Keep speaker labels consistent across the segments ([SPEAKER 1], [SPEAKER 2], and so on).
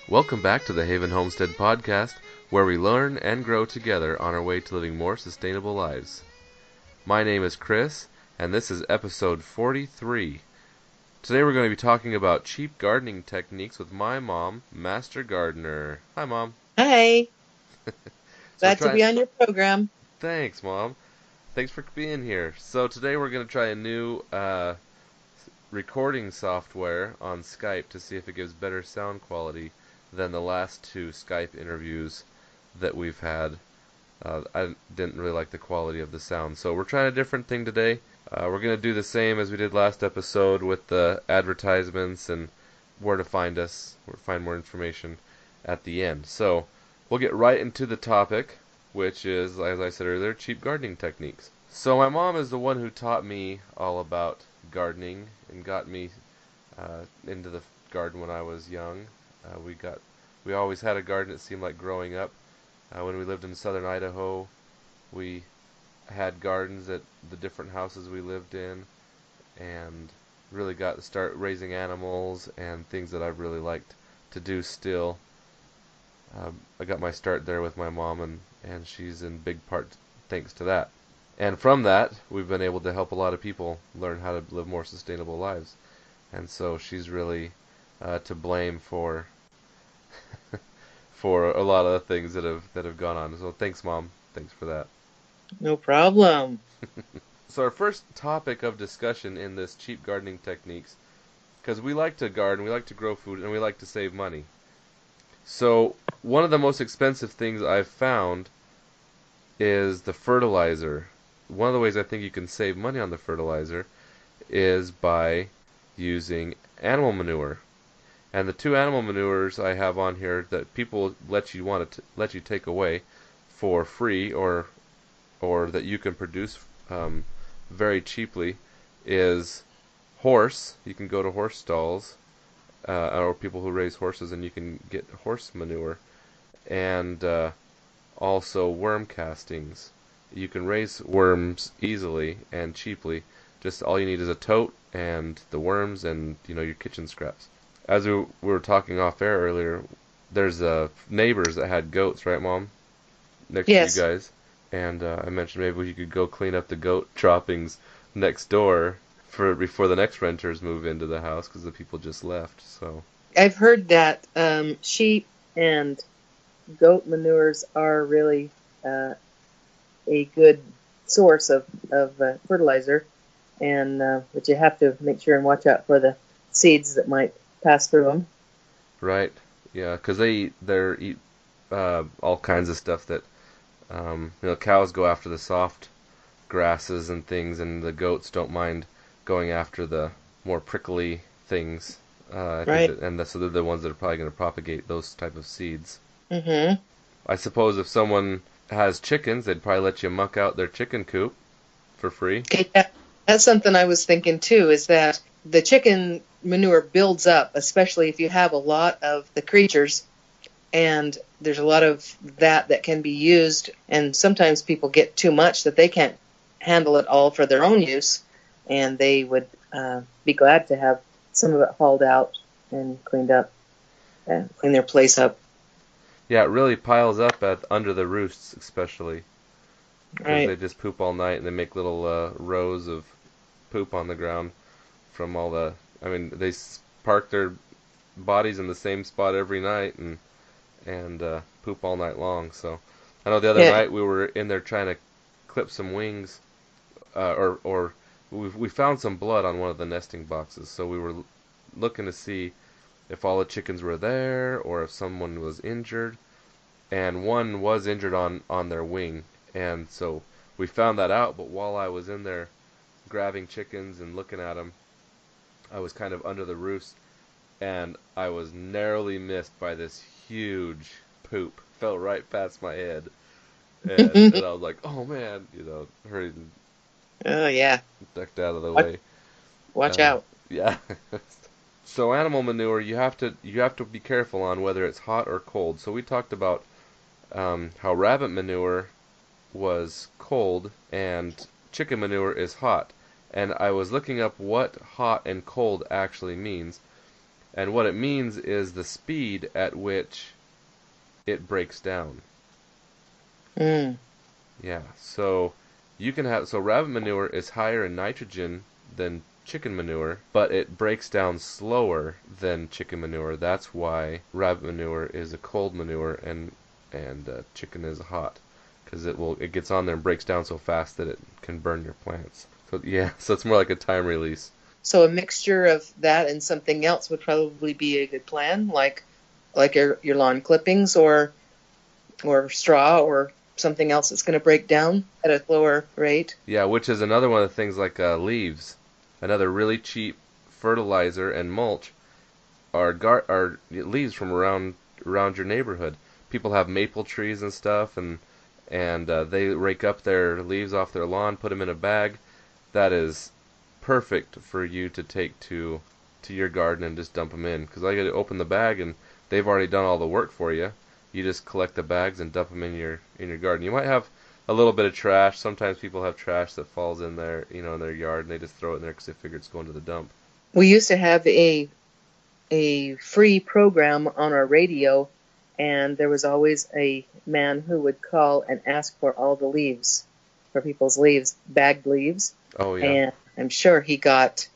[SPEAKER 1] Welcome back to the Haven Homestead Podcast, where we learn and grow together on our way to living more sustainable lives. My name is Chris, and this is episode 43. Today we're going to be talking about cheap gardening techniques with my mom, Master Gardener. Hi, Mom.
[SPEAKER 2] Hi.
[SPEAKER 1] So
[SPEAKER 2] Glad to be on your program.
[SPEAKER 1] Thanks, Mom. Thanks for being here. So today we're going to try a new recording software on Skype to see if it gives better sound quality than the last two Skype interviews that we've had. I didn't really like the quality of the sound, so we're trying a different thing today. We're going to do the same as we did last episode with the advertisements and where to find us, where to find more information at the end. So we'll get right into the topic, which is, as I said earlier, cheap gardening techniques. So my mom is the one who taught me all about gardening and got me into the garden when I was young. We always had a garden, it seemed like, growing up. When we lived in southern Idaho, we had gardens at the different houses we lived in, and really got to start raising animals and things that I really liked to do still. I got my start there with my mom, and she's in big part thanks to that. And from that, we've been able to help a lot of people learn how to live more sustainable lives. And so she's really to blame for for a lot of things that have gone on. So thanks, Mom. Thanks for that.
[SPEAKER 2] No problem.
[SPEAKER 1] So our first topic of discussion in this cheap gardening techniques, because we like to garden, we like to grow food, and we like to save money. So one of the most expensive things I've found is the fertilizer. One of the ways I think you can save money on the fertilizer is by using animal manure. And the two animal manures I have on here that people let you take away for free, or that you can produce very cheaply, is horse. You can go to horse stalls or people who raise horses, and you can get horse manure, and also worm castings. You can raise worms easily and cheaply. Just all you need is a tote and the worms and your kitchen scraps. As we were talking off air earlier, there's neighbors that had goats, right, Mom? Next to you
[SPEAKER 2] Yes.
[SPEAKER 1] guys. And I mentioned maybe you could go clean up the goat droppings next door before the next renters move into the house because the people just left. So
[SPEAKER 2] I've heard that sheep and goat manures are really a good source of fertilizer, and but you have to make sure and watch out for the seeds that might pass through them.
[SPEAKER 1] right, yeah, because they eat all kinds of stuff that cows go after the soft grasses and things, and the goats don't mind going after the more prickly things. I think
[SPEAKER 2] Right.
[SPEAKER 1] that, so they're the ones that are probably going to propagate those type of seeds.
[SPEAKER 2] Mm-hmm.
[SPEAKER 1] I suppose if someone has chickens, they'd probably let you muck out their chicken coop for free.
[SPEAKER 2] Okay, that's something I was thinking too, is that the chicken manure builds up, especially if you have a lot of the creatures, and there's a lot of that can be used, and sometimes people get too much that they can't handle it all for their own use, and they would be glad to have some of it hauled out and cleaned up, clean their place up.
[SPEAKER 1] Yeah, it really piles up under the roosts, especially because they
[SPEAKER 2] Right.
[SPEAKER 1] just poop all night and they make little rows of poop on the ground from all the. I mean, they park their bodies in the same spot every night and poop all night long. So I know the other
[SPEAKER 2] Yeah.
[SPEAKER 1] night we were in there trying to clip some wings, or we found some blood on one of the nesting boxes. So we were looking to see if all the chickens were there or if someone was injured, and one was injured on their wing, and so we found that out. But while I was in there grabbing chickens and looking at them, I was kind of under the roost, and I was narrowly missed by this huge poop. Fell right past my head, and I was like, "Oh man!" Hurried and
[SPEAKER 2] Oh yeah.
[SPEAKER 1] ducked out of the
[SPEAKER 2] Watch,
[SPEAKER 1] way.
[SPEAKER 2] watch
[SPEAKER 1] Uh,
[SPEAKER 2] out.
[SPEAKER 1] yeah. So animal manure, you have to be careful on whether it's hot or cold. So we talked about how rabbit manure was cold and chicken manure is hot. And I was looking up what hot and cold actually means. And what it means is the speed at which it breaks down.
[SPEAKER 2] Mm.
[SPEAKER 1] Yeah, so rabbit manure is higher in nitrogen than chicken manure, but it breaks down slower than chicken manure. That's why rabbit manure is a cold manure and chicken is hot, because it gets on there and breaks down so fast that it can burn your plants. So yeah, so it's more like a time release.
[SPEAKER 2] So a mixture of that and something else would probably be a good plan, like your lawn clippings or straw or something else that's going to break down at a slower rate.
[SPEAKER 1] Yeah, which is another one of the things like leaves. Another really cheap fertilizer and mulch are leaves from around your neighborhood. People have maple trees and stuff, and they rake up their leaves off their lawn, put them in a bag. That is perfect for you to take to your garden and just dump them in. Because I got to open the bag and they've already done all the work for you. You just collect the bags and dump them in your garden. You might have a little bit of trash. Sometimes people have trash that falls in their in their yard, and they just throw it in there because they figure it's going to the dump.
[SPEAKER 2] We used to have a free program on our radio, and there was always a man who would call and ask for all the leaves, for people's leaves, bagged leaves.
[SPEAKER 1] Oh yeah.
[SPEAKER 2] And I'm sure he got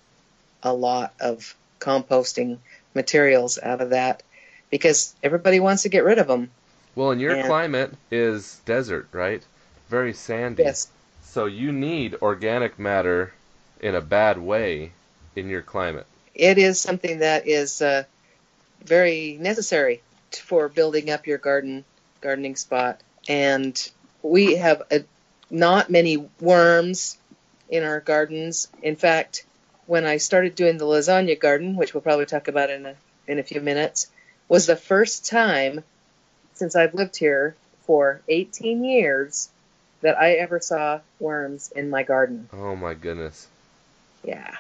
[SPEAKER 2] a lot of composting materials out of that because everybody wants to get rid of them.
[SPEAKER 1] Well, and your
[SPEAKER 2] And
[SPEAKER 1] climate is desert, right? Very sandy.
[SPEAKER 2] yes,
[SPEAKER 1] So you need organic matter in a bad way in your climate.
[SPEAKER 2] it is something that is very necessary for building up your gardening spot. And we have not many worms in our gardens. In fact, when I started doing the lasagna garden, which we'll probably talk about in a few minutes, was the first time since I've lived here for 18 years that I ever saw worms in my garden.
[SPEAKER 1] Oh my goodness.
[SPEAKER 2] Yeah.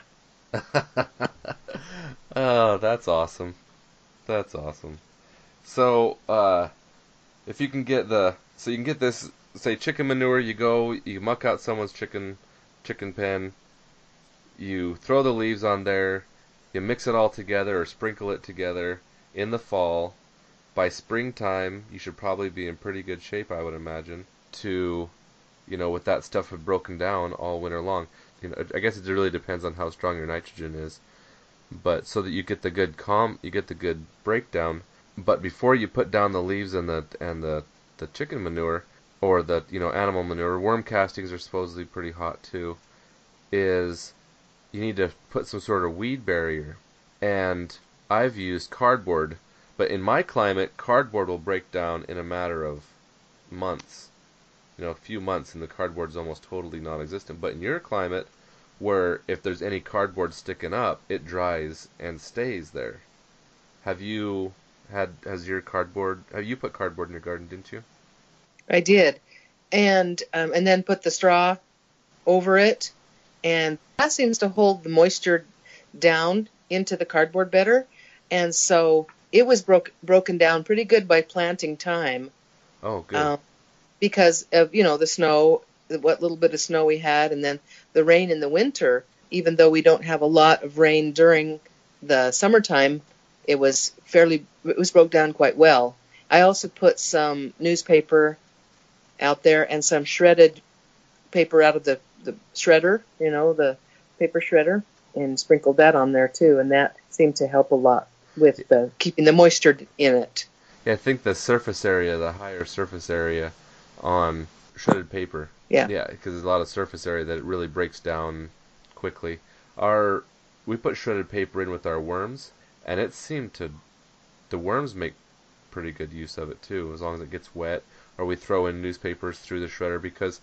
[SPEAKER 1] Oh, that's awesome. That's awesome. So, if you can get so you can get this, say chicken manure, you muck out someone's chicken pen, you throw the leaves on there, you mix it all together or sprinkle it together in the fall. By springtime, you should probably be in pretty good shape, I would imagine, to, with that stuff have broken down all winter long. I guess it really depends on how strong your nitrogen is, but so that you get the good breakdown. But before you put down the leaves and the chicken manure or the animal manure, worm castings are supposedly pretty hot too. Is you need to put some sort of weed barrier, and I've used cardboard. But in my climate, cardboard will break down in a matter of months. A few months, and the cardboard's almost totally non-existent. But in your climate, where if there's any cardboard sticking up, it dries and stays there. Have you have you put cardboard in your garden, didn't you?
[SPEAKER 2] I did. And then put the straw over it, and that seems to hold the moisture down into the cardboard better. And so it was broken down pretty good by planting time.
[SPEAKER 1] Oh, good.
[SPEAKER 2] Because of the snow, what little bit of snow we had, and then the rain in the winter. Even though we don't have a lot of rain during the summertime, it was broke down quite well. I also put some newspaper out there and some shredded paper out of the shredder, the paper shredder, and sprinkled that on there too, and that seemed to help a lot with keeping the moisture in it.
[SPEAKER 1] Yeah, I think the higher surface area on shredded paper.
[SPEAKER 2] Yeah.
[SPEAKER 1] Yeah, because there's a lot of surface area that it really breaks down quickly. We put shredded paper in with our worms, and the worms make pretty good use of it too, as long as it gets wet, or we throw in newspapers through the shredder, because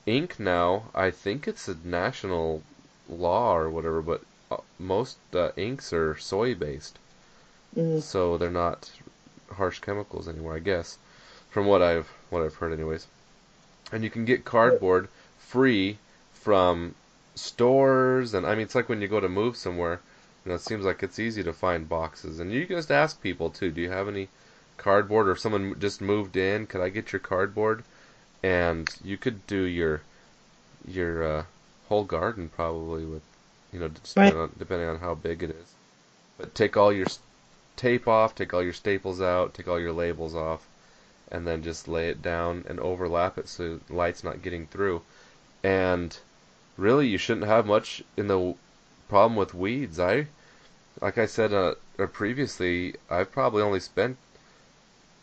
[SPEAKER 1] ink now, I think it's a national law or whatever, but most inks are soy based, so they're not harsh chemicals anymore, I guess, from what I've heard anyways. And you can get cardboard free from stores, and I mean, it's like when you go to move somewhere, it seems like it's easy to find boxes, and you just ask people too, do you have any cardboard, or if someone just moved in, could I get your cardboard? And you could do your whole garden probably with,
[SPEAKER 2] Right.
[SPEAKER 1] depending on how big it is. But take all tape off, take all your staples out, take all your labels off, and then just lay it down and overlap it so light's not getting through. And really, you shouldn't have much in the problem with weeds. Like I said previously, I've probably only spent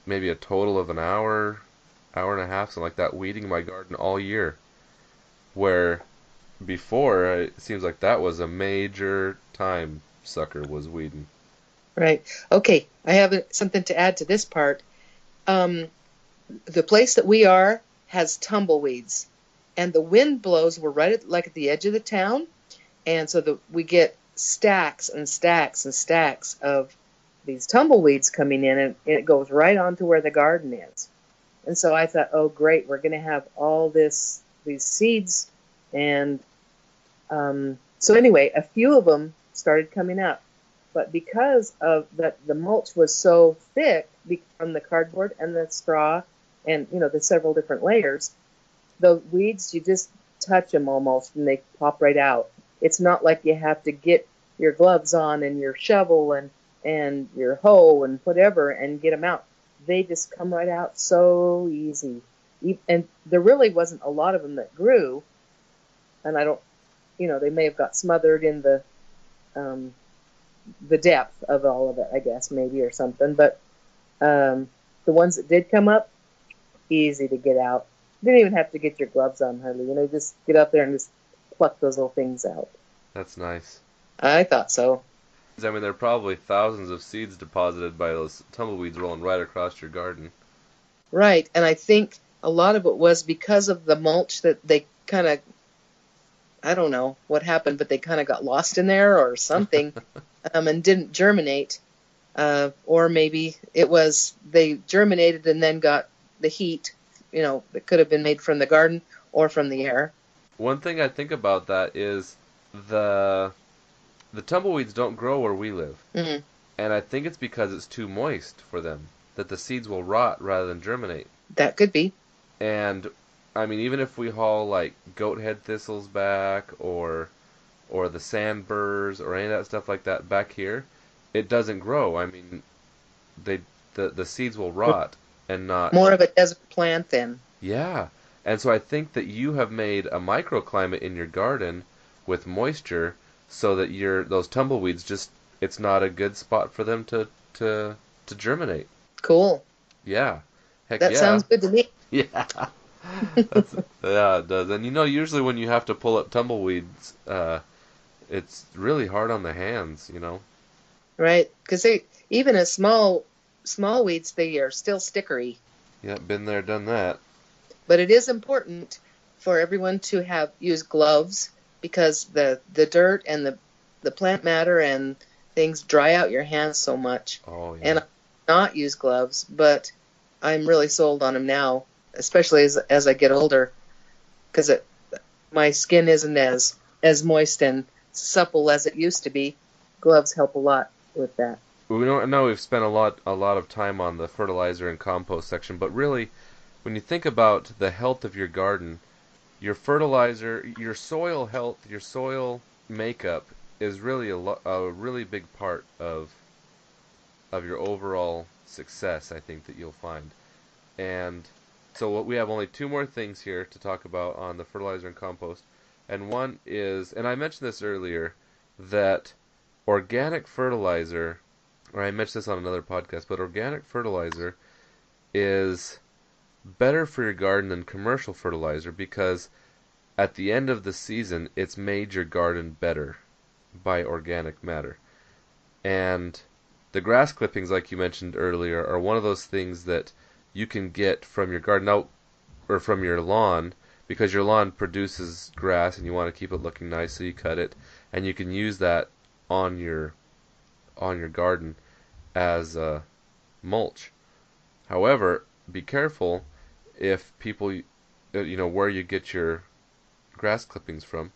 [SPEAKER 1] maybe a total of an hour, hour and a half, something like that, weeding my garden all year. Where before, it seems like that was a major time sucker was weeding.
[SPEAKER 2] Right. Okay. I have something to add to this part. Um, the place that we are has tumbleweeds, and the wind blows. We're right at the edge of the town, and so we get stacks and stacks and stacks of these tumbleweeds coming in, and it goes right on to where the garden is. And so I thought, oh great, we're going to have all these seeds, and so anyway, a few of them started coming up, but because of the mulch was so thick from the cardboard and the straw, and the several different layers, the weeds, you just touch them almost and they pop right out. It's not like you have to get your gloves on and your shovel and your hoe and whatever and get them out. They just come right out so easy. And there really wasn't a lot of them that grew, and I don't, they may have got smothered in the depth of all of it, I guess, maybe, or something. But the ones that did come up, easy to get out. You didn't even have to get your gloves on, hardly. Just get out there and just pluck those little things out.
[SPEAKER 1] That's nice.
[SPEAKER 2] I thought so.
[SPEAKER 1] I mean, there are probably thousands of seeds deposited by those tumbleweeds rolling right across your garden.
[SPEAKER 2] Right, and I think a lot of it was because of the mulch that they kind of, I don't know what happened, but they kind of got lost in there or something, and didn't germinate. Or maybe it was they germinated and then got the heat, that could have been made from the garden or from the air.
[SPEAKER 1] One thing I think about that is the tumbleweeds don't grow where we live.
[SPEAKER 2] Mm-hmm.
[SPEAKER 1] And I think it's because it's too moist for them, that the seeds will rot rather than germinate.
[SPEAKER 2] That could be.
[SPEAKER 1] And I mean, even if we haul like goat head thistles back or the sandburrs or any of that stuff like that back here, it doesn't grow. I mean, the seeds will rot and not.
[SPEAKER 2] More of a desert plant then.
[SPEAKER 1] Yeah. And so I think that you have made a microclimate in your garden with moisture so that those tumbleweeds just, it's not a good spot for them to germinate.
[SPEAKER 2] Cool.
[SPEAKER 1] Yeah. Heck
[SPEAKER 2] that
[SPEAKER 1] yeah.
[SPEAKER 2] sounds good to me.
[SPEAKER 1] Yeah. Yeah, it does. And usually when you have to pull up tumbleweeds, it's really hard on the hands,
[SPEAKER 2] Right, because even as small weeds, they are still stickery.
[SPEAKER 1] Yeah, been there, done that.
[SPEAKER 2] But it is important for everyone to use gloves, because the dirt and the plant matter and things dry out your hands so much.
[SPEAKER 1] Oh, yeah.
[SPEAKER 2] And I do not use gloves, but I'm really sold on them now, especially as I get older, because my skin isn't as moist and supple as it used to be. Gloves help a lot with that.
[SPEAKER 1] We don't know we've spent a lot of time on the fertilizer and compost section, but really, when you think about the health of your garden, your fertilizer, your soil health, your soil makeup is really a really big part of your overall success, I think, that you'll find. And so we have only two more things here to talk about on the fertilizer and compost. And one is, and I mentioned this earlier, that organic fertilizer, or I mentioned this on another podcast, but organic fertilizer is better for your garden than commercial fertilizer, because at the end of the season, it's made your garden better by organic matter. And the grass clippings, like you mentioned earlier, are one of those things that you can get from your garden or from your lawn, because your lawn produces grass and you want to keep it looking nice, so you cut it, and you can use that on your garden as mulch. However, be careful if people, where you get your grass clippings from,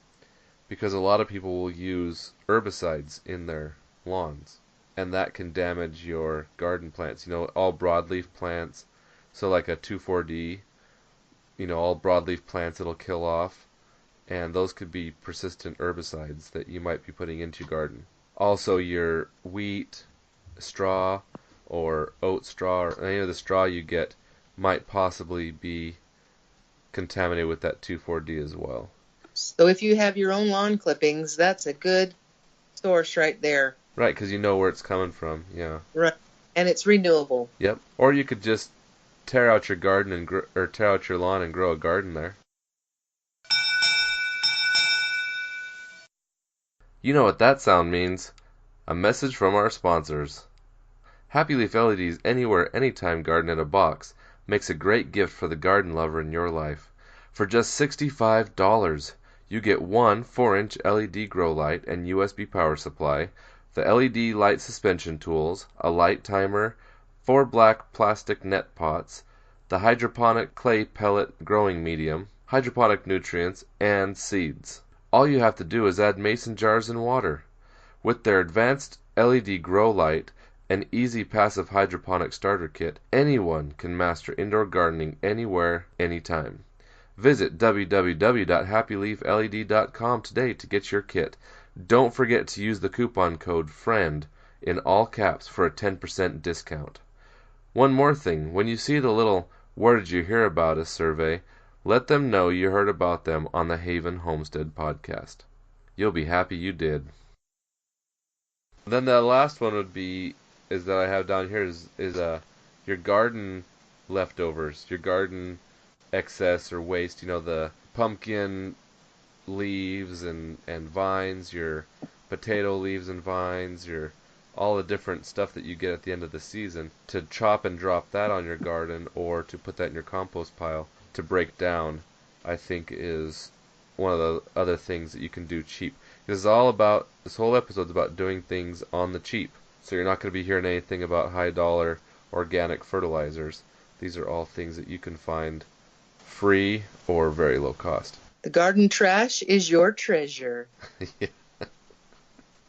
[SPEAKER 1] because a lot of people will use herbicides in their lawns, and that can damage your garden plants. All broadleaf plants, so like a 2,4-D, all broadleaf plants it'll kill off, and those could be persistent herbicides that you might be putting into your garden. Also, your wheat, straw or oat straw or any of the straw you get might possibly be contaminated with that 2,4-D as well.
[SPEAKER 2] So if you have your own lawn clippings, that's a good source right there.
[SPEAKER 1] Right, because you know where it's coming from. Yeah.
[SPEAKER 2] Right. And it's renewable.
[SPEAKER 1] Yep. Or you could just tear out your garden and or tear out your lawn and grow a garden there. You know what that sound means? A message from our sponsors. Happy Leaf LED's Anywhere Anytime Garden in a Box makes a great gift for the garden lover in your life. For just $65, you get one 4-inch LED grow light and USB power supply, the LED light suspension tools, a light timer, 4 black plastic net pots, the hydroponic clay pellet growing medium, hydroponic nutrients, and seeds. All you have to do is add mason jars and water. With their advanced LED grow light and easy passive hydroponic starter kit, anyone can master indoor gardening anywhere, anytime. Visit www.happyleafled.com today to get your kit. Don't forget to use the coupon code FRIEND in all caps for a 10% discount. One more thing, when you see the little "Where did you hear about us?" survey, let them know you heard about them on the Haven Homestead podcast. You'll be happy you did. Then the last one is that I have down here is your garden leftovers, your garden excess or waste, the pumpkin leaves and vines, your potato leaves and vines, all the different stuff that you get at the end of the season, to chop and drop that on your garden or to put that in your compost pile to break down, I think is one of the other things that you can do cheap. This whole episode's about doing things on the cheap. So you're not going to be hearing anything about high dollar organic fertilizers. These are all things that you can find free or very low cost.
[SPEAKER 2] The garden trash is your treasure.
[SPEAKER 1] Yeah.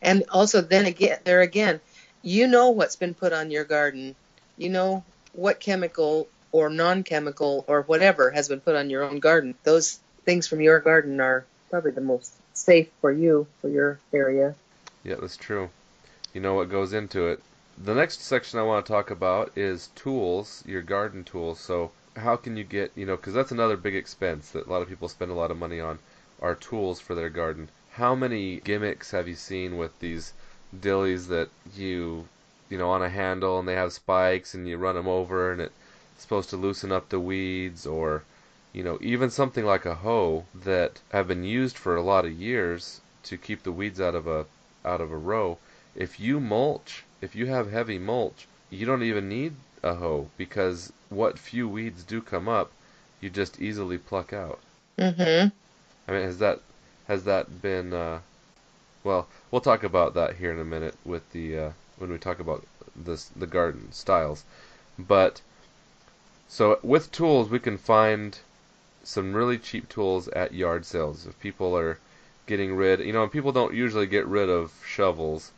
[SPEAKER 2] And also then again, you know what's been put on your garden. You know what chemical or non-chemical or whatever has been put on your own garden. Those things from your garden are probably the most safe for you, for your area.
[SPEAKER 1] Yeah, that's true. You know what goes into it. The next section I want to talk about is tools, your garden tools. So how can you get, because that's another big expense that a lot of people spend a lot of money on, are tools for their garden. How many gimmicks have you seen with these dillies that on a handle and they have spikes and you run them over and it's supposed to loosen up the weeds, or even something like a hoe that have been used for a lot of years to keep the weeds out of a row. If you have heavy mulch, you don't even need a hoe, because what few weeds do come up, you just easily pluck out.
[SPEAKER 2] Mm-hmm.
[SPEAKER 1] I mean, has that been well, we'll talk about that here in a minute with the when we talk about the garden styles. But so with tools, we can find some really cheap tools at yard sales. If people are getting rid, and people don't usually get rid of shovels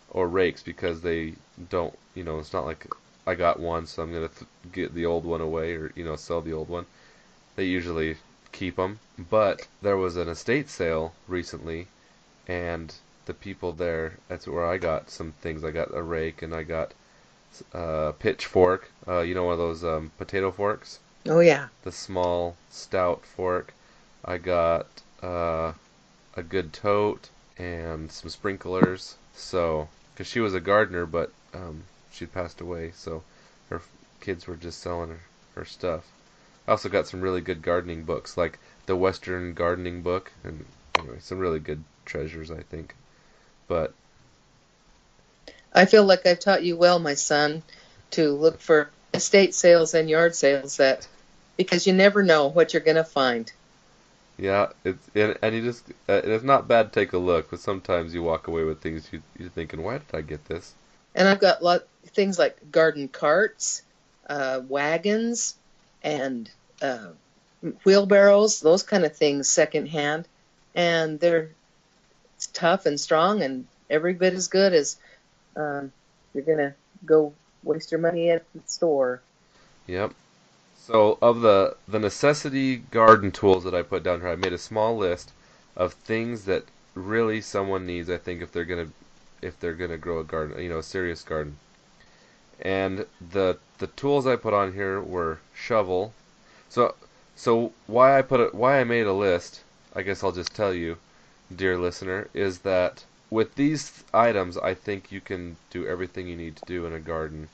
[SPEAKER 1] or rakes because they don't, it's not like I got one, so I'm going to get the old one away or, sell the old one. They usually keep them. But there was an estate sale recently, and the people there, that's where I got some things. I got a rake and I got a pitchfork, one of those potato forks.
[SPEAKER 2] Oh, yeah.
[SPEAKER 1] The small, stout fork. I got a good tote and some sprinklers. So, because she was a gardener, but she'd passed away, so her kids were just selling her stuff. I also got some really good gardening books, like the Western Gardening Book, and anyway, some really good treasures, I think. But
[SPEAKER 2] I feel like I've taught you well, my son, to look for estate sales and yard sales, because you never know what you're going to find.
[SPEAKER 1] yeah, it's not bad to take a look, but sometimes you walk away with things you're thinking, why did I get this?
[SPEAKER 2] And I've got things like garden carts, wagons, and wheelbarrows, those kind of things secondhand. And they're tough and strong and every bit as good as you're going to go waste your money at the store.
[SPEAKER 1] Yep. So of the necessity garden tools that I put down here, I made a small list of things that really someone needs, I think, if they're gonna grow a garden, a serious garden. And the tools I put on here were shovel. So why I made a list, I guess I'll just tell you, dear listener, is that with these items I think you can do everything you need to do in a garden.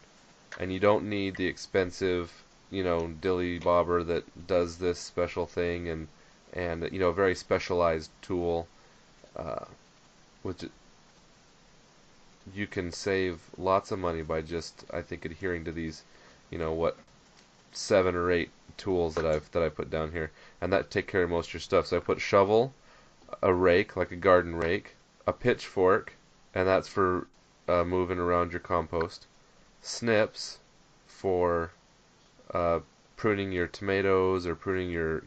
[SPEAKER 1] And you don't need the expensive, dilly bobber that does this special thing and a very specialized tool. Uh, which you can save lots of money by just, I think, adhering to these, what 7 or 8 tools that I put down here, and that take care of most of your stuff. So I put shovel, a rake like a garden rake, a pitchfork, and that's for moving around your compost. Snips for pruning your tomatoes or pruning your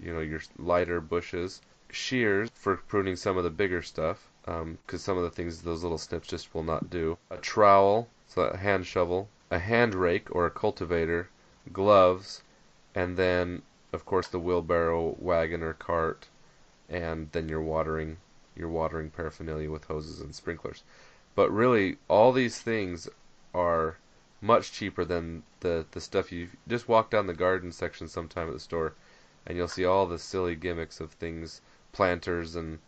[SPEAKER 1] lighter bushes. Shears for pruning some of the bigger stuff, because some of the things those little snips just will not do. A trowel, so a hand shovel, a hand rake or a cultivator, gloves, and then of course the wheelbarrow, wagon or cart, and then your watering paraphernalia with hoses and sprinklers. But really, all these things are much cheaper than the stuff you just walk down the garden section sometime at the store, and you'll see all the silly gimmicks of things, planters and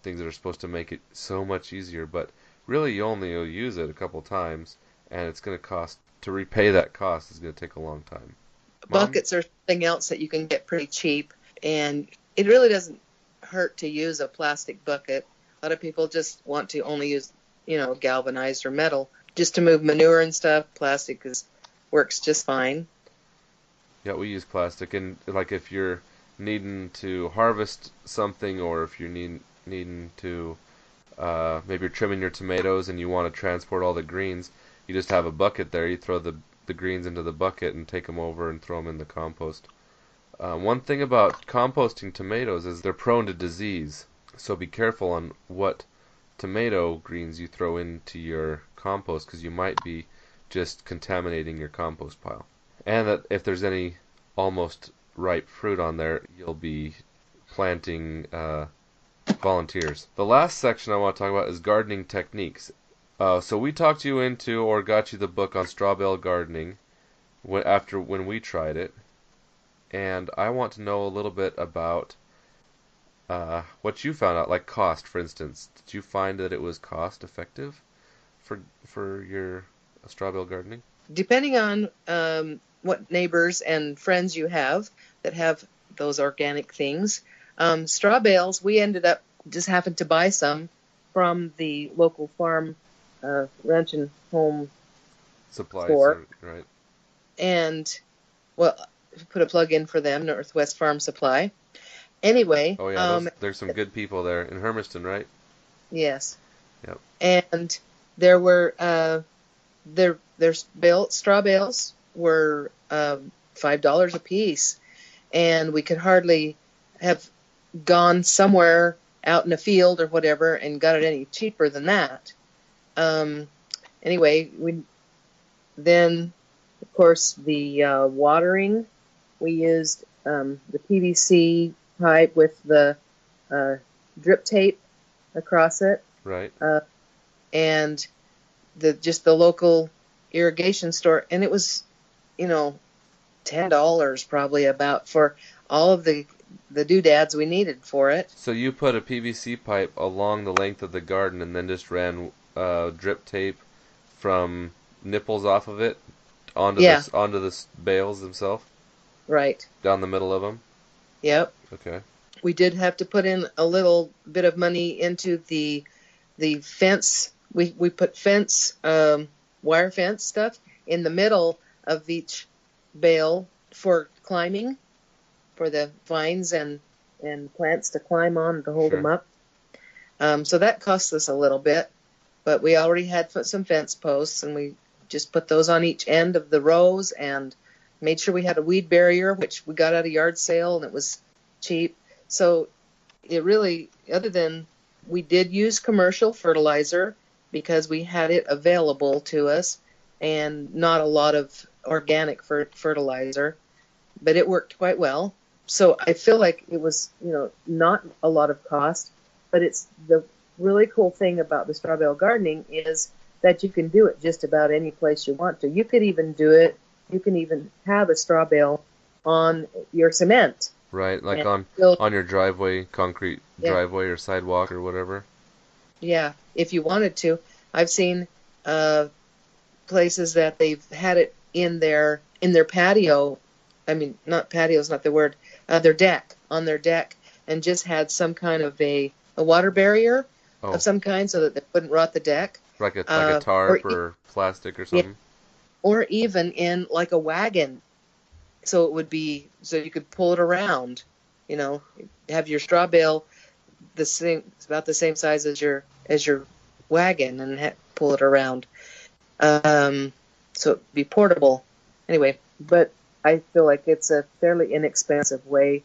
[SPEAKER 1] things that are supposed to make it so much easier. But really, you only will use it a couple times, and it's going to cost to repay that cost is going to take a long time. Mom?
[SPEAKER 2] Buckets are something else that you can get pretty cheap, and it really doesn't hurt to use a plastic bucket. A lot of people just want to only use, galvanized or metal. Just to move manure and stuff, plastic works just fine.
[SPEAKER 1] Yeah, we use plastic, and like if you're needing to harvest something, or if you're needing to maybe you're trimming your tomatoes and you want to transport all the greens, you just have a bucket there. You throw the greens into the bucket and take them over and throw them in the compost. One thing about composting tomatoes is they're prone to disease, so be careful on what tomato greens you throw into your compost, because you might be just contaminating your compost pile. And that if there's any almost ripe fruit on there, you'll be planting volunteers. The last section I want to talk about is gardening techniques. So we talked you into, or got you the book on strawbale gardening when we tried it, and I want to know a little bit about what you found out, like cost, for instance. Did you find that it was cost effective for your strawbale gardening?
[SPEAKER 2] Depending on what neighbors and friends you have that have those organic things, straw bales, we ended up just having to buy some from the local farm, ranch and home
[SPEAKER 1] Supplies,
[SPEAKER 2] store.
[SPEAKER 1] right?
[SPEAKER 2] And, well, put a plug in for them, Northwest Farm Supply. Anyway,
[SPEAKER 1] Oh yeah, there's some good people there in Hermiston, right?
[SPEAKER 2] yes.
[SPEAKER 1] Yep.
[SPEAKER 2] And there were straw bales were $5 a piece, and we could hardly have gone somewhere out in a field or whatever and got it any cheaper than that. Anyway, then of course the watering, we used the PVC pipe with the drip tape across it,
[SPEAKER 1] Right.
[SPEAKER 2] and the local irrigation store, and it was $10 probably about for all of the doodads we needed for it.
[SPEAKER 1] So you put a PVC pipe along the length of the garden and then just ran drip tape from nipples off of it onto the bales themselves?
[SPEAKER 2] Right.
[SPEAKER 1] Down the middle of them?
[SPEAKER 2] Yep.
[SPEAKER 1] Okay.
[SPEAKER 2] We did have to put in a little bit of money into the fence. We put wire fence stuff in the middle of each bale for climbing, for the vines and plants to climb on to hold
[SPEAKER 1] Sure.
[SPEAKER 2] them up. So that cost us a little bit, but we already had some fence posts, and we just put those on each end of the rows and made sure we had a weed barrier, which we got at a yard sale, and it was cheap. So it really, other than we did use commercial fertilizer because we had it available to us, and not a lot of organic fertilizer, but it worked quite well. So I feel like it was, not a lot of cost, but it's the really cool thing about the strawbale gardening is that you can do it just about any place you want to. You could even do it. You can even have a straw bale on your cement.
[SPEAKER 1] Right, like
[SPEAKER 2] And
[SPEAKER 1] on
[SPEAKER 2] still,
[SPEAKER 1] on your driveway, concrete
[SPEAKER 2] yeah,
[SPEAKER 1] driveway or sidewalk or whatever.
[SPEAKER 2] yeah, if you wanted to. I've seen uh, places that they've had it in their patio. I mean, not patio is not the word. Their deck, on their deck, and just had some kind of a water barrier of
[SPEAKER 1] Oh,
[SPEAKER 2] some kind so that they wouldn't rot the deck.
[SPEAKER 1] like a
[SPEAKER 2] Or
[SPEAKER 1] tarp or plastic or
[SPEAKER 2] yeah,
[SPEAKER 1] something.
[SPEAKER 2] or even in like a wagon, so it would be so you could pull it around. You know, have your straw bale the same, it's about the same size as your wagon, and pull it around. Um, so it'd be portable. Anyway, but I feel like it's a fairly inexpensive way,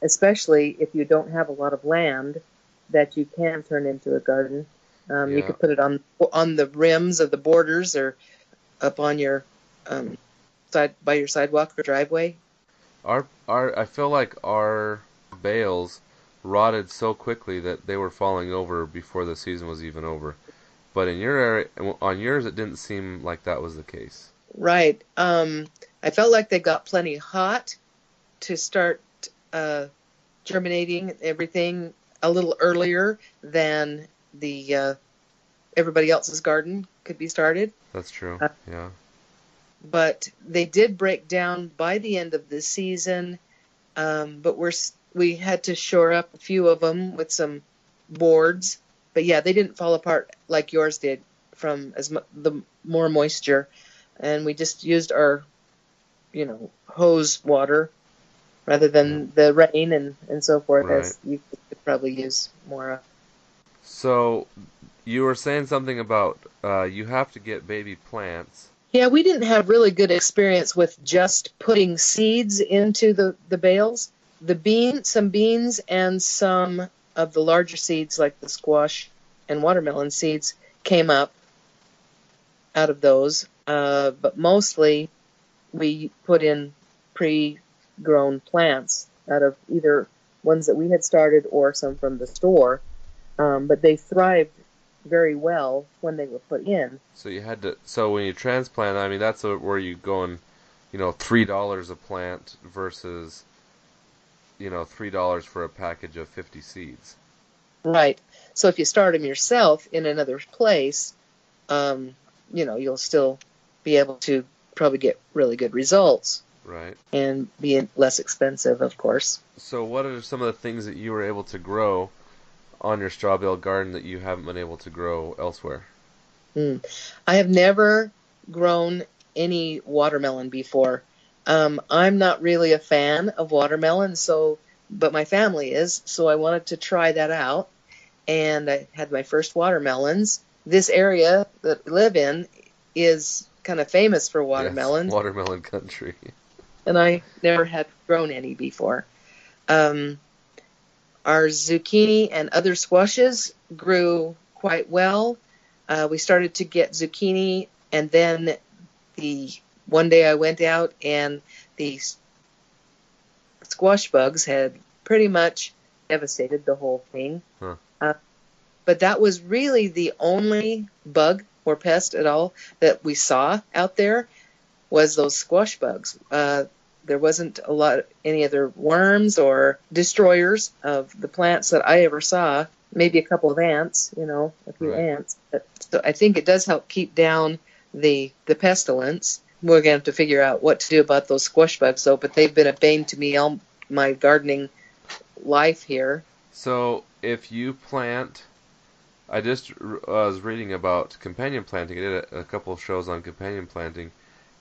[SPEAKER 2] especially if you don't have a lot of land that you can turn into a garden. You
[SPEAKER 1] Yeah.
[SPEAKER 2] could put it on the rims of the borders or up on your um, side by your sidewalk or driveway.
[SPEAKER 1] Our I feel like our bales rotted so quickly that they were falling over before the season was even over. But in your area, on yours, it didn't seem like that was the case.
[SPEAKER 2] Right. I felt like they got plenty hot to start uh, germinating everything a little earlier than the everybody else's garden could be started.
[SPEAKER 1] That's true.
[SPEAKER 2] Uh,
[SPEAKER 1] Yeah.
[SPEAKER 2] but they did break down by the end of the season. But we had to shore up a few of them with some boards. But yeah, they didn't fall apart like yours did from the more moisture, and we just used our hose water rather
[SPEAKER 1] Yeah.
[SPEAKER 2] than the rain and so forth,
[SPEAKER 1] Right.
[SPEAKER 2] as you could probably use more of.
[SPEAKER 1] So you were saying something about you have to get baby plants.
[SPEAKER 2] Yeah, we didn't have really good experience with just putting seeds into the bales. Some beans and some of the larger seeds like the squash and watermelon seeds came up out of those. But mostly we put in pre-grown plants out of either ones that we had started or some from the store. But they thrived very well when they were put in.
[SPEAKER 1] So you had to. So when you transplant, I mean, that's where you going. $3 a plant versus $3 for a package of 50 seeds.
[SPEAKER 2] Right. So if you start them yourself in another place, you'll still be able to probably get really good results
[SPEAKER 1] Right.
[SPEAKER 2] and be less expensive, of course.
[SPEAKER 1] So what are some of the things that you were able to grow on your strawbale garden that you haven't been able to grow elsewhere?
[SPEAKER 2] Mm. I have never grown any watermelon before. I'm not really a fan of watermelon, but my family is, so I wanted to try that out. And I had my first watermelons. This area that we live in is kind of famous for
[SPEAKER 1] Yes,
[SPEAKER 2] watermelons,
[SPEAKER 1] watermelon country.
[SPEAKER 2] and I never had grown any before. Um, our zucchini and other squashes grew quite well. We started to get zucchini, and then the one day I went out and the squash bugs had pretty much devastated the whole thing.
[SPEAKER 1] Huh.
[SPEAKER 2] Uh, but that was really the only bug or pest at all that we saw out there was those squash bugs. There wasn't any other worms or destroyers of the plants that I ever saw. Maybe a couple of ants, a few
[SPEAKER 1] Right.
[SPEAKER 2] ants. So I think it does help keep down the pestilence. We're going to have to figure out what to do about those squash bugs, though. But they've been a bane to me all my gardening life here.
[SPEAKER 1] So if you plant, I just was reading about companion planting. I did a couple of shows on companion planting,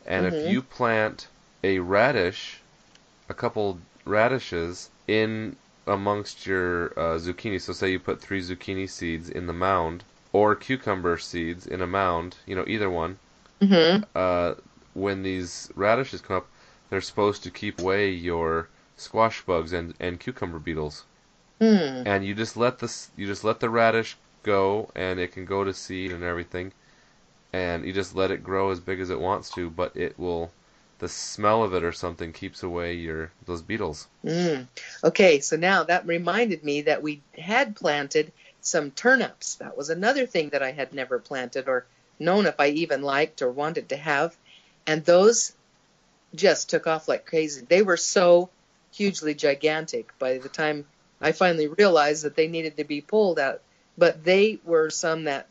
[SPEAKER 1] and if
[SPEAKER 2] Hmm.
[SPEAKER 1] you plant a couple radishes in amongst your zucchini. So say you put 3 zucchini seeds in the mound, or cucumber seeds in a mound, either one.
[SPEAKER 2] Hmm.
[SPEAKER 1] Uh, when these radishes come up, they're supposed to keep away your squash bugs and cucumber beetles.
[SPEAKER 2] Hmm.
[SPEAKER 1] And you just let the radish go, and it can go to seed and everything, and you just let it grow as big as it wants to, but the smell of it or something keeps away those beetles.
[SPEAKER 2] Mm. Okay, so now that reminded me that we had planted some turnips. That was another thing that I had never planted or known if I even liked or wanted to have. And those just took off like crazy. They were so hugely gigantic by the time I finally realized that they needed to be pulled out. But they were some that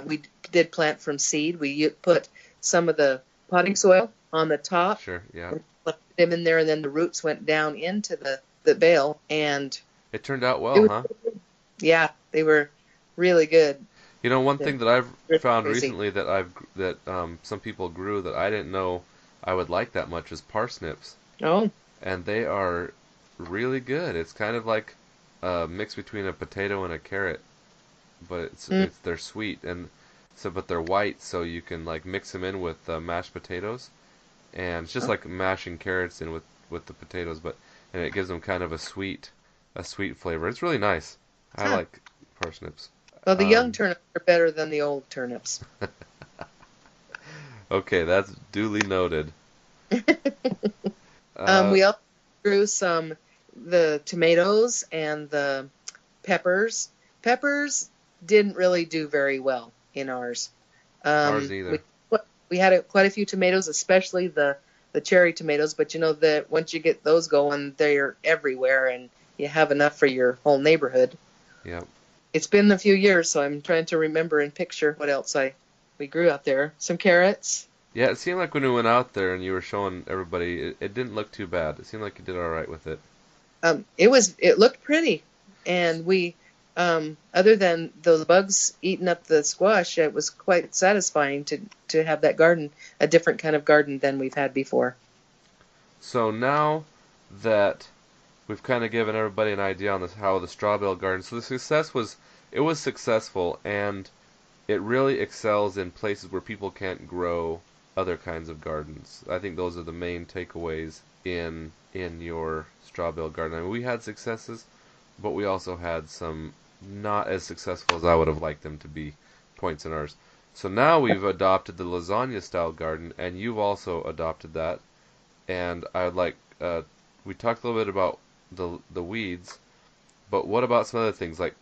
[SPEAKER 2] we did plant from seed. We put some of the potting soil on the top,
[SPEAKER 1] Sure, yeah.
[SPEAKER 2] and left them in there, and then the roots went down into the bale, and
[SPEAKER 1] It turned out
[SPEAKER 2] it
[SPEAKER 1] well,
[SPEAKER 2] was,
[SPEAKER 1] huh?
[SPEAKER 2] yeah, they were really good.
[SPEAKER 1] You know, one
[SPEAKER 2] They're
[SPEAKER 1] thing that I've
[SPEAKER 2] really
[SPEAKER 1] found
[SPEAKER 2] crazy.
[SPEAKER 1] recently that some people grew that I didn't know I would like that much is parsnips,
[SPEAKER 2] Oh,
[SPEAKER 1] and they are really good. It's kind of like a mix between a potato and a carrot, but
[SPEAKER 2] mm,
[SPEAKER 1] they're sweet and so but they're white, so you can like mix them in with mashed potatoes, and it's just
[SPEAKER 2] oh,
[SPEAKER 1] like mashing carrots in with the potatoes, but and it gives them kind of a sweet flavor. It's really nice. I
[SPEAKER 2] huh.
[SPEAKER 1] like parsnips.
[SPEAKER 2] Well, the young
[SPEAKER 1] Um,
[SPEAKER 2] turnips are better than the old turnips.
[SPEAKER 1] okay, that's duly noted. Uh,
[SPEAKER 2] We also grew some the tomatoes and the peppers. Peppers didn't really do very well in ours.
[SPEAKER 1] ours
[SPEAKER 2] We
[SPEAKER 1] neither.
[SPEAKER 2] we had quite a few tomatoes, especially the cherry tomatoes. But you know that once you get those going, they're everywhere, and you have enough for your whole neighborhood.
[SPEAKER 1] Yep.
[SPEAKER 2] It's been a few years, so I'm trying to remember and picture what else I we grew out there. Some carrots.
[SPEAKER 1] Yeah, it seemed like when we went out there and you were showing everybody, it didn't look too bad. It seemed like you did all right with it.
[SPEAKER 2] It looked pretty, and we other than those bugs eating up the squash, it was quite satisfying to have that garden, a different kind of garden than we've had before.
[SPEAKER 1] So now that we've kind of given everybody an idea on this, how the strawbale garden, so the success was, it was successful, and it really excels in places where people can't grow other kinds of gardens. I think those are the main takeaways in your strawbale garden. I mean, we had successes, but we also had some not as successful as I would have liked them to be points in ours. So now we've adopted the lasagna style garden, and you've also adopted that. And I would like we talked a little bit about the weeds, but what about some other things like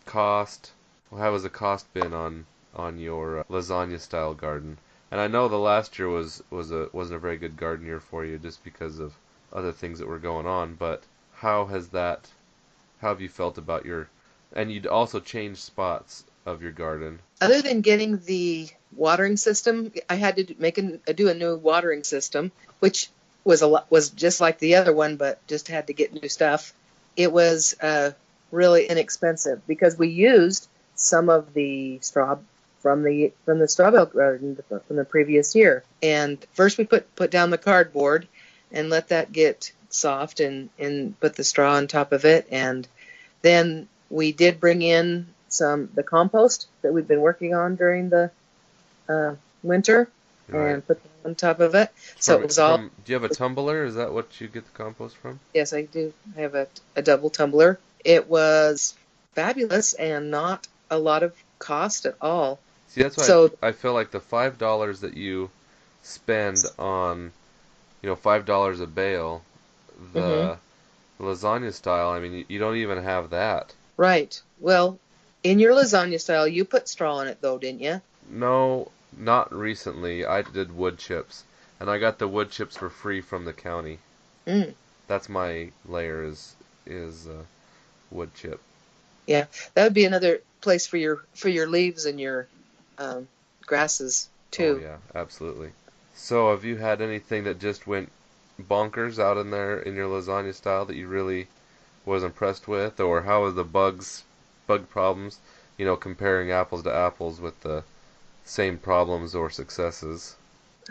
[SPEAKER 1] cost? How has the cost been on your lasagna style garden? And I know the last year wasn't a very good garden year for you just because of other things that were going on. But how has that? How have you felt about your? And you'd also changed spots of your garden.
[SPEAKER 2] Other than getting the watering system, I had to do a new watering system, which was just like the other one, but just had to get new stuff. It was really inexpensive because we used some of the straw from the strawberry garden from the previous year. And first we put down the cardboard and let that get soft and put the straw on top of it. And then we did bring in the compost that we've been working on during the winter
[SPEAKER 1] Right.
[SPEAKER 2] and put that on top of it. So it was all,
[SPEAKER 1] From do you have a tumbler? Is that what you get the compost from?
[SPEAKER 2] yes, I do. I have a double tumbler. It was fabulous and not a lot of cost at all.
[SPEAKER 1] See, that's why
[SPEAKER 2] So,
[SPEAKER 1] I feel like the $5 that you spend on, $5 a bale,
[SPEAKER 2] mhm,
[SPEAKER 1] the lasagna style. I mean, you don't even have that.
[SPEAKER 2] right. Well, in your lasagna style, you put straw in it though, didn't you?
[SPEAKER 1] No, not recently. I did wood chips, and I got the wood chips for free from the county.
[SPEAKER 2] Mm,
[SPEAKER 1] That's my layer is wood chip.
[SPEAKER 2] yeah, that would be another place for your leaves and your um, grasses
[SPEAKER 1] Oh
[SPEAKER 2] too.
[SPEAKER 1] yeah, absolutely. So, have you had anything that just went bonkers out in there in your lasagna style that you really was impressed with, or how are the bug problems? Comparing apples to apples with the same problems or successes.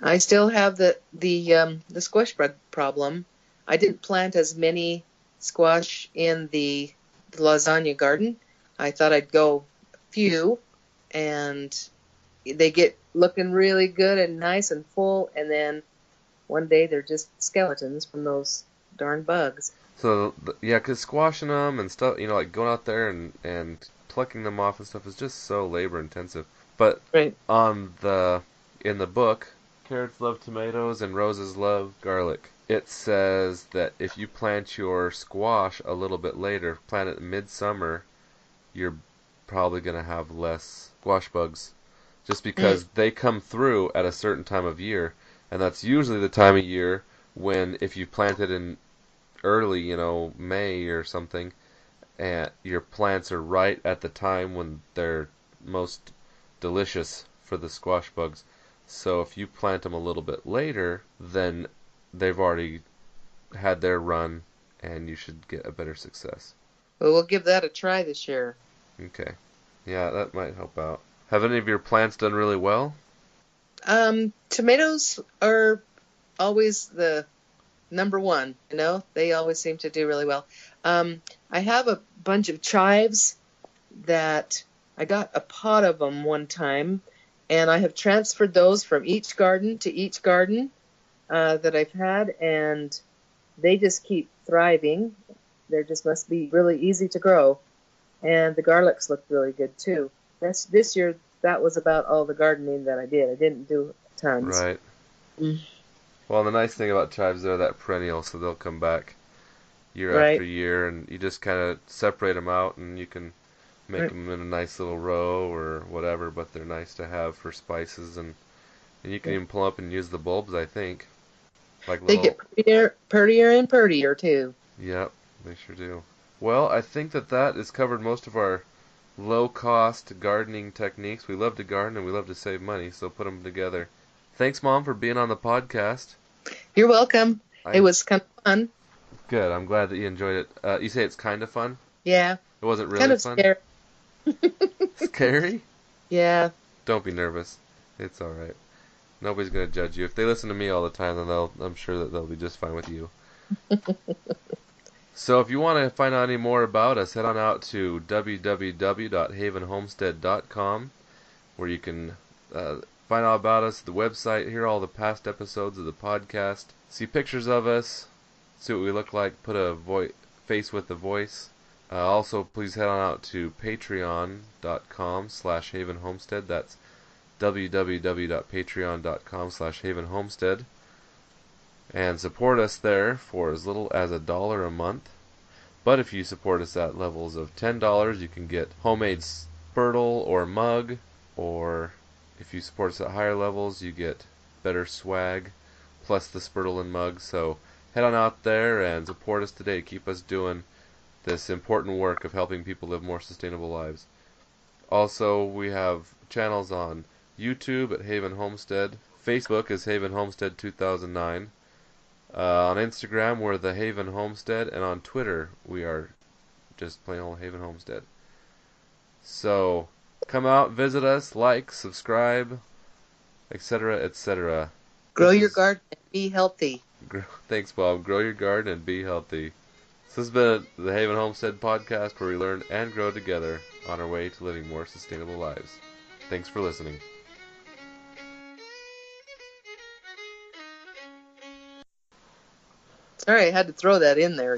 [SPEAKER 2] I still have the squash bug problem. I didn't plant as many squash in the lasagna garden. I thought I'd go few, and they get looking really good and nice and full, and then one day they're just skeletons from those darn bugs.
[SPEAKER 1] So yeah, 'cause squashing them and stuff, like going out there and plucking them off and stuff is just so labor intensive. But
[SPEAKER 2] Right.
[SPEAKER 1] on the in the book, carrots love tomatoes and roses love garlic. It says that if you plant your squash a little bit later, plant it midsummer, you're probably gonna have less squash bugs just because they come through at a certain time of year, and that's usually the time of year when, if you planted in early, May or something, and your plants are right at the time when they're most delicious for the squash bugs. So if you plant them a little bit later, then they've already had their run, and you should get a better success.
[SPEAKER 2] Well, we'll give that a try this year.
[SPEAKER 1] Okay. Yeah, that might help out. Have any of your plants done really well?
[SPEAKER 2] Tomatoes are always the number one, They always seem to do really well. I have a bunch of chives that I got a pot of them one time, and I have transferred those from each garden to each garden that I've had, and they just keep thriving. They just must be really easy to grow, and the garlics look really good too. This year, that was about all the gardening that I did. I didn't do tons.
[SPEAKER 1] Right. Well, the nice thing about chives, they're that perennial, so they'll come back year after
[SPEAKER 2] Right.
[SPEAKER 1] year, and you just kind of separate them out, and you can make
[SPEAKER 2] Right.
[SPEAKER 1] them in a nice little row or whatever, but they're nice to have for spices, and you can even pull up and use the bulbs, I think. Like
[SPEAKER 2] They get
[SPEAKER 1] little...
[SPEAKER 2] prettier and prettier too.
[SPEAKER 1] Yep, they sure do. Well, I think that has covered most of our low-cost gardening techniques. We love to garden and we love to save money, so put them together. Thanks, Mom, for being on the podcast.
[SPEAKER 2] You're welcome. It
[SPEAKER 1] I'm
[SPEAKER 2] was kind of fun.
[SPEAKER 1] good. I'm glad that you enjoyed it. You say it's kind of fun?
[SPEAKER 2] Yeah.
[SPEAKER 1] It wasn't
[SPEAKER 2] Kind
[SPEAKER 1] really
[SPEAKER 2] of
[SPEAKER 1] fun?
[SPEAKER 2] scary.
[SPEAKER 1] Scary?
[SPEAKER 2] Yeah.
[SPEAKER 1] Don't be nervous. It's all right. Nobody's gonna judge you. If they listen to me all the time, then I'm sure that they'll be just fine with you. So if you want to find out any more about us, head on out to www.havenhomestead.com, where you can find out about us, the website, hear all the past episodes of the podcast, see pictures of us, see what we look like, put a face with the voice. Also, please head on out to patreon.com/havenhomestead. That's www.patreon.com/havenhomestead. And support us there for as little as $1 a month. But if you support us at levels of $10, you can get homemade spurtle or mug, or if you support us at higher levels, you get better swag, plus the spurtle and mug. So head on out there and support us today. Keep us doing this important work of helping people live more sustainable lives. Also, we have channels on YouTube at Haven Homestead. Facebook is Haven Homestead 2009. On Instagram, we're the Haven Homestead, and on Twitter, we are just plain old Haven Homestead. So, come out, visit us, like, subscribe, etc., etc.
[SPEAKER 2] Grow your garden and be healthy.
[SPEAKER 1] Thanks, Bob. Grow your garden and be healthy. This has been the Haven Homestead podcast, where we learn and grow together on our way to living more sustainable lives. Thanks for listening.
[SPEAKER 2] Sorry, I had to throw that in there.